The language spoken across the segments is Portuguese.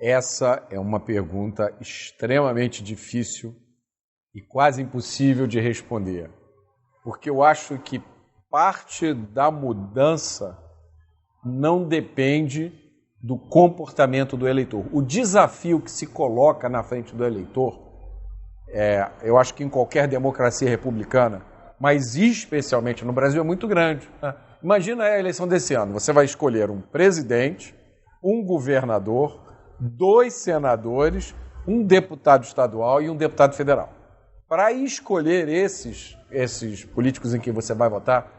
Essa é uma pergunta extremamente difícil e quase impossível de responder, porque eu acho que parte da mudança não depende do comportamento do eleitor. O desafio que se coloca na frente do eleitor, eu acho que em qualquer democracia republicana, mas especialmente no Brasil, é muito grande. Imagina a eleição desse ano, você vai escolher um presidente, um governador, 2 senadores, um deputado estadual e um deputado federal. Para escolher esses políticos em que você vai votar,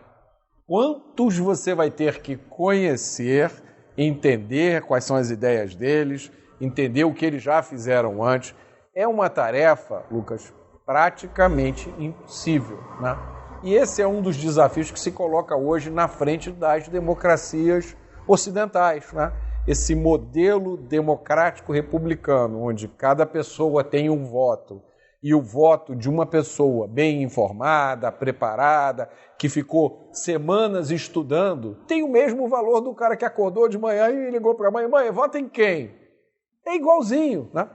quantos você vai ter que conhecer, entender quais são as ideias deles, entender o que eles já fizeram antes? É uma tarefa, Lucas, praticamente impossível, né? E esse é um dos desafios que se coloca hoje na frente das democracias ocidentais, né? Esse modelo democrático republicano, onde cada pessoa tem um voto, e o voto de uma pessoa bem informada, preparada, que ficou semanas estudando, tem o mesmo valor do cara que acordou de manhã e ligou para a mãe: mãe, vota em quem? É igualzinho, né?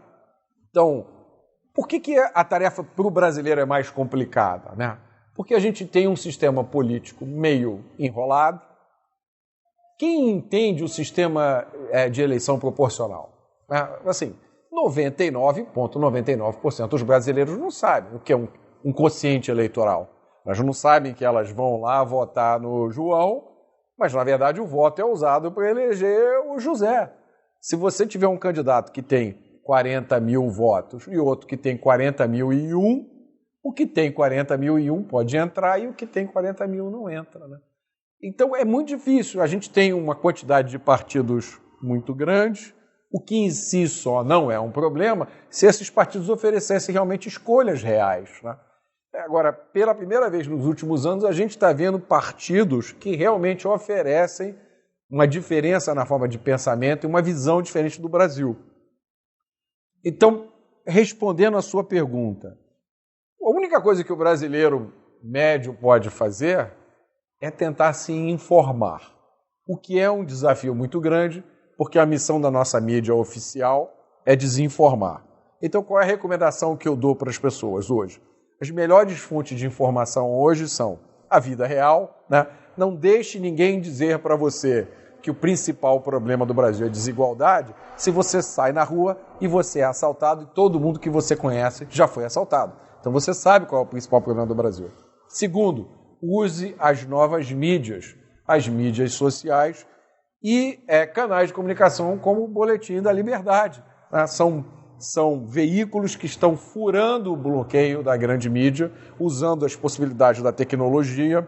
Então, por que a tarefa para o brasileiro é mais complicada, né? Porque a gente tem um sistema político meio enrolado. Quem entende o sistema de eleição proporcional? Assim, 99,99% dos brasileiros não sabem o que é um quociente eleitoral. Elas não sabem que elas vão lá votar no João, mas, na verdade, o voto é usado para eleger o José. Se você tiver um candidato que tem 40 mil votos e outro que tem 40.001, o que tem 40.001 pode entrar e o que tem 40 mil não entra, né? Então, é muito difícil. A gente tem uma quantidade de partidos muito grande, o que em si só não é um problema se esses partidos oferecessem realmente escolhas reais, né? Agora, pela primeira vez nos últimos anos, a gente está vendo partidos que realmente oferecem uma diferença na forma de pensamento e uma visão diferente do Brasil. Então, respondendo à sua pergunta, a única coisa que o brasileiro médio pode fazer é tentar se informar, o que é um desafio muito grande, porque a missão da nossa mídia oficial é desinformar. Então, qual é a recomendação que eu dou para as pessoas hoje? As melhores fontes de informação hoje são a vida real, né? Não deixe ninguém dizer para você que o principal problema do Brasil é desigualdade, se você sai na rua e você é assaltado e todo mundo que você conhece já foi assaltado. Então você sabe qual é o principal problema do Brasil. Segundo, use as novas mídias, as mídias sociais e canais de comunicação como o Boletim da Liberdade, né? São veículos que estão furando o bloqueio da grande mídia, usando as possibilidades da tecnologia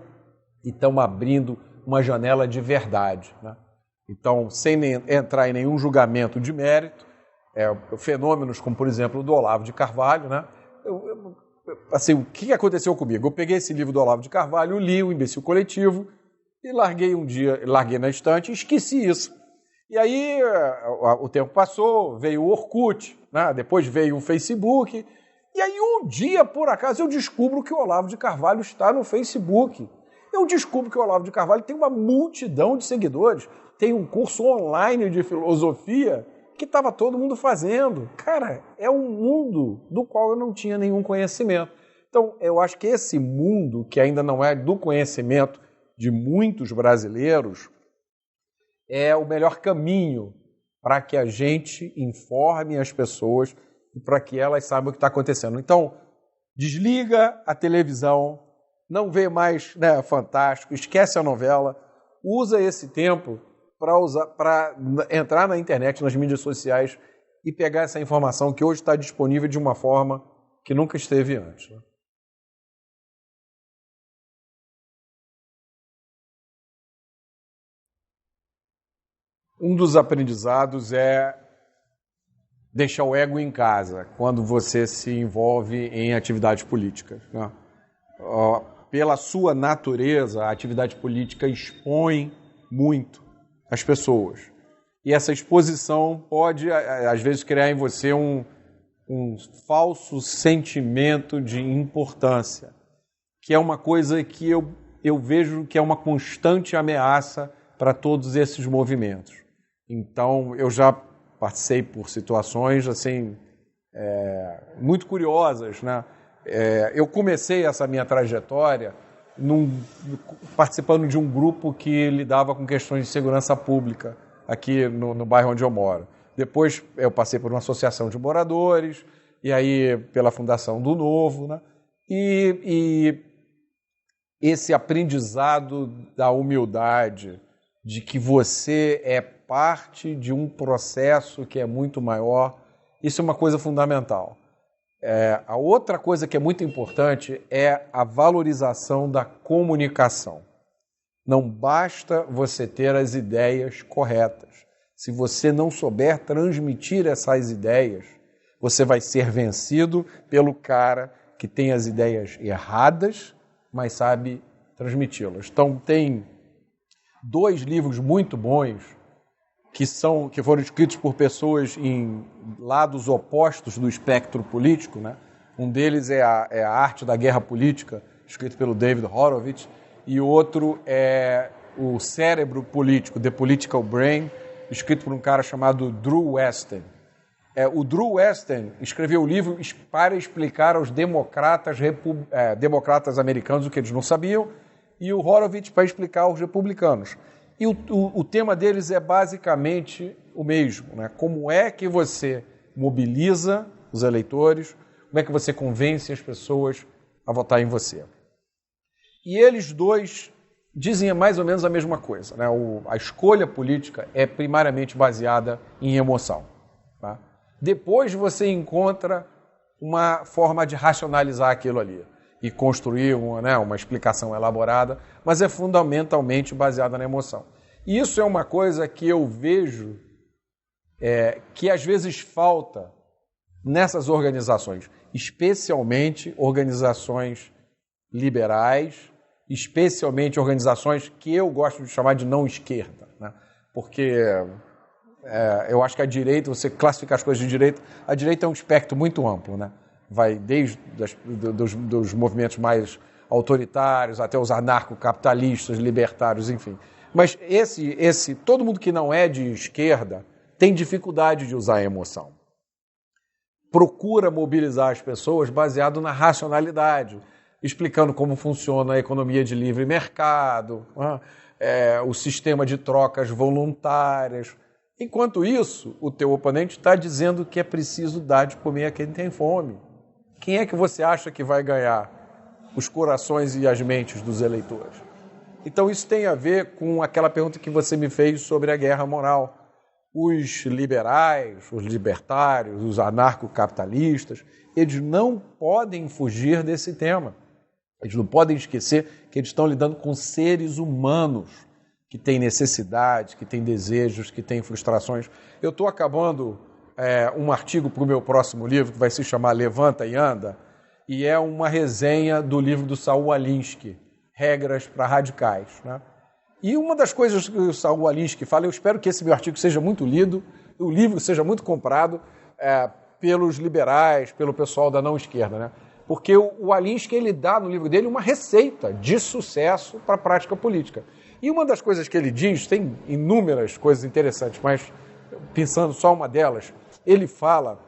e estão abrindo uma janela de verdade, né? Então, sem entrar em nenhum julgamento de mérito, fenômenos como, por exemplo, o do Olavo de Carvalho, né? Assim, o que aconteceu comigo? Eu peguei esse livro do Olavo de Carvalho, li O Imbecil Coletivo e larguei na estante e esqueci isso. E aí o tempo passou, veio o Orkut, né? Depois veio o Facebook, e aí um dia, por acaso, eu descubro que o Olavo de Carvalho está no Facebook. Eu descubro que o Olavo de Carvalho tem uma multidão de seguidores, tem um curso online de filosofia que estava todo mundo fazendo. Cara, é um mundo do qual eu não tinha nenhum conhecimento. Então, eu acho que esse mundo, que ainda não é do conhecimento de muitos brasileiros, é o melhor caminho para que a gente informe as pessoas e para que elas saibam o que está acontecendo. Então, desliga a televisão, não vê mais, né, Fantástico, esquece a novela, usa esse tempo para entrar na internet, nas mídias sociais e pegar essa informação que hoje está disponível de uma forma que nunca esteve antes, né? Um dos aprendizados é deixar o ego em casa quando você se envolve em atividades políticas, né? Pela sua natureza, a atividade política expõe muito as pessoas. E essa exposição pode, às vezes, criar em você um falso sentimento de importância, que é uma coisa que eu vejo que é uma constante ameaça para todos esses movimentos. Então, eu já passei por situações assim muito curiosas, né? Eu comecei essa minha trajetória participando de um grupo que lidava com questões de segurança pública aqui no bairro onde eu moro. Depois eu passei por uma associação de moradores, e aí pela Fundação do Novo, né? E esse aprendizado da humildade, de que você é parte de um processo que é muito maior, isso é uma coisa fundamental. A outra coisa que é muito importante é a valorização da comunicação. Não basta você ter as ideias corretas. Se você não souber transmitir essas ideias, você vai ser vencido pelo cara que tem as ideias erradas, mas sabe transmiti-las. Então, tem 2 livros muito bons que foram escritos por pessoas em lados opostos do espectro político, né? Um deles é a Arte da Guerra Política, escrito pelo David Horowitz, e o outro é O Cérebro Político, The Political Brain, escrito por um cara chamado Drew Westen. O Drew Westen escreveu o livro para explicar aos democratas americanos o que eles não sabiam, e o Horowitz para explicar aos republicanos. E o tema deles é basicamente o mesmo, né? Como é que você mobiliza os eleitores, como é que você convence as pessoas a votar em você. E eles dois dizem mais ou menos a mesma coisa, né? A escolha política é primariamente baseada em emoção. Tá? Depois você encontra uma forma de racionalizar aquilo ali e construir uma explicação elaborada, mas é fundamentalmente baseada na emoção. E isso é uma coisa que eu vejo que às vezes falta nessas organizações, especialmente organizações liberais, especialmente organizações que eu gosto de chamar de não esquerda, né? Porque eu acho que a direita, você classificar as coisas de direita, a direita é um espectro muito amplo, né? Vai desde dos movimentos mais autoritários até os anarcocapitalistas, libertários, enfim. Mas todo mundo que não é de esquerda tem dificuldade de usar a emoção. Procura mobilizar as pessoas baseado na racionalidade, explicando como funciona a economia de livre mercado, o sistema de trocas voluntárias. Enquanto isso, o teu oponente está dizendo que é preciso dar de comer a quem tem fome. Quem é que você acha que vai ganhar os corações e as mentes dos eleitores? Então isso tem a ver com aquela pergunta que você me fez sobre a guerra moral. Os liberais, os libertários, os anarcocapitalistas, eles não podem fugir desse tema. Eles não podem esquecer que eles estão lidando com seres humanos que têm necessidades, que têm desejos, que têm frustrações. Eu estou acabando um artigo para o meu próximo livro, que vai se chamar Levanta e Anda, e é uma resenha do livro do Saul Alinsky, Regras para Radicais, né? E uma das coisas que o Saul Alinsky fala, eu espero que esse meu artigo seja muito lido, o livro seja muito comprado pelos liberais, pelo pessoal da não esquerda, né? Porque o Alinsky, ele dá no livro dele uma receita de sucesso para a prática política. E uma das coisas que ele diz, tem inúmeras coisas interessantes, mas pensando só uma delas, ele fala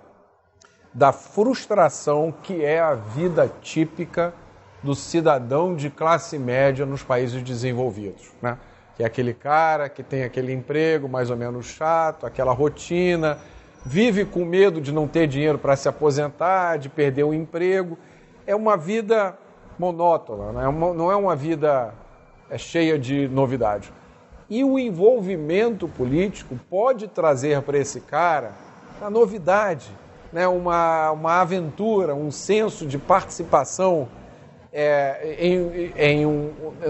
da frustração que é a vida típica do cidadão de classe média nos países desenvolvidos, né? Que é aquele cara que tem aquele emprego mais ou menos chato, aquela rotina, vive com medo de não ter dinheiro para se aposentar, de perder o emprego. É uma vida monótona, né? Não é uma vida cheia de novidades. E o envolvimento político pode trazer para esse cara a novidade, né? Uma aventura, um senso de participação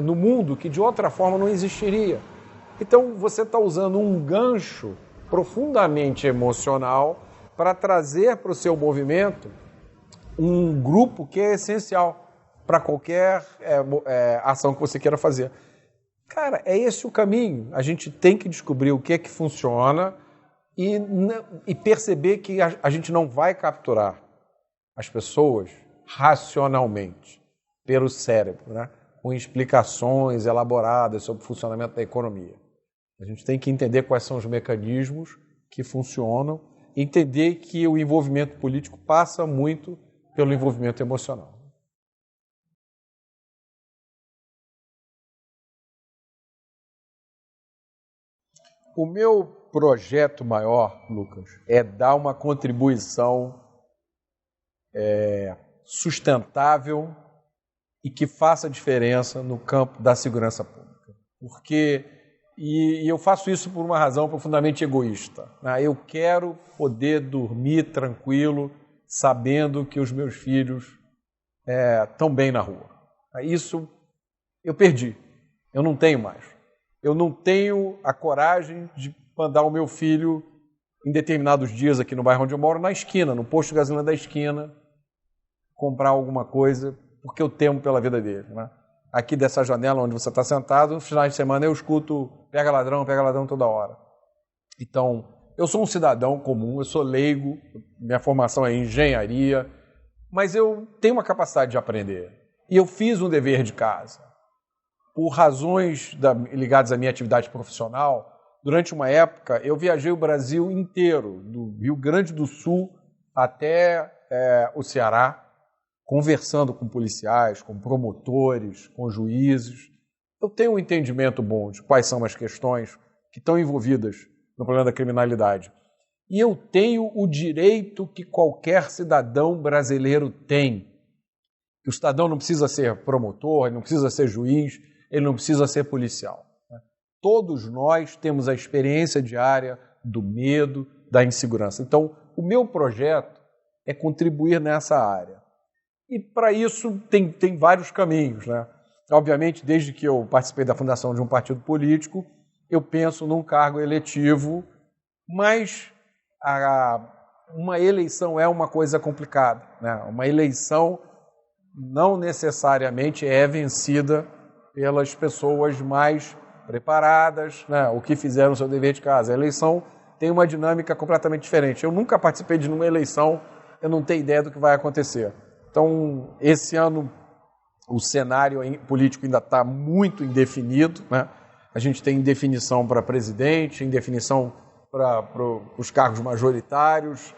no mundo que de outra forma não existiria. Então você está usando um gancho profundamente emocional para trazer para o seu movimento um grupo que é essencial para qualquer ação que você queira fazer. Cara, é esse o caminho. A gente tem que descobrir o que é que funciona e perceber que a gente não vai capturar as pessoas racionalmente pelo cérebro, né? Com explicações elaboradas sobre o funcionamento da economia. A gente tem que entender quais são os mecanismos que funcionam, entender que o envolvimento político passa muito pelo envolvimento emocional. O meu projeto maior, Lucas, é dar uma contribuição sustentável e que faça diferença no campo da segurança pública. E eu faço isso por uma razão profundamente egoísta. Eu quero poder dormir tranquilo, sabendo que os meus filhos estão bem na rua. Isso eu perdi, eu não tenho mais. Eu não tenho a coragem de mandar o meu filho, em determinados dias aqui no bairro onde eu moro, na esquina, no posto de gasolina da esquina, comprar alguma coisa, porque eu temo pela vida dele. Aqui dessa janela onde você está sentado, no final de semana eu escuto pega ladrão toda hora. Então, eu sou um cidadão comum, eu sou leigo, minha formação é em engenharia, mas eu tenho uma capacidade de aprender. E eu fiz um dever de casa. Por razões ligadas à minha atividade profissional, durante uma época eu viajei o Brasil inteiro, do Rio Grande do Sul até o Ceará, conversando com policiais, com promotores, com juízes. Eu tenho um entendimento bom de quais são as questões que estão envolvidas no problema da criminalidade. E eu tenho o direito que qualquer cidadão brasileiro tem. O cidadão não precisa ser promotor, ele não precisa ser juiz, ele não precisa ser policial. Todos nós temos a experiência diária do medo, da insegurança. Então, o meu projeto é contribuir nessa área. E para isso tem vários caminhos. Obviamente, desde que eu participei da fundação de um partido político, eu penso num cargo eletivo, mas uma eleição é uma coisa complicada. Uma eleição não necessariamente é vencida pelas pessoas mais preparadas, ou que fizeram o seu dever de casa. A eleição tem uma dinâmica completamente diferente. Eu nunca participei de uma eleição, eu não tenho ideia do que vai acontecer. Então, esse ano, o cenário político ainda está muito indefinido. A gente tem indefinição para presidente, indefinição para os cargos majoritários.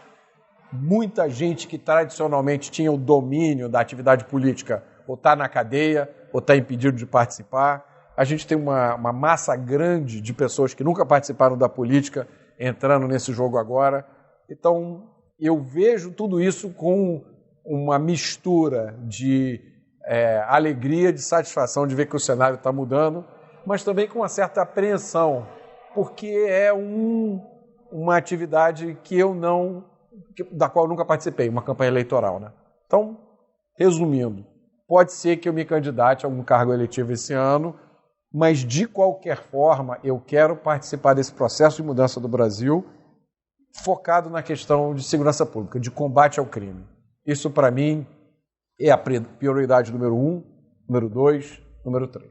Muita gente que tradicionalmente tinha o domínio da atividade política ou está na cadeia ou está impedido de participar. A gente tem uma massa grande de pessoas que nunca participaram da política entrando nesse jogo agora. Então, eu vejo tudo isso com uma mistura de alegria, de satisfação de ver que o cenário está mudando, mas também com uma certa apreensão, porque é uma atividade da qual eu nunca participei, uma campanha eleitoral. Então, resumindo, pode ser que eu me candidate a algum cargo eletivo esse ano, mas de qualquer forma eu quero participar desse processo de mudança do Brasil focado na questão de segurança pública, de combate ao crime. Isso, para mim, é a prioridade número 1, número 2, número 3.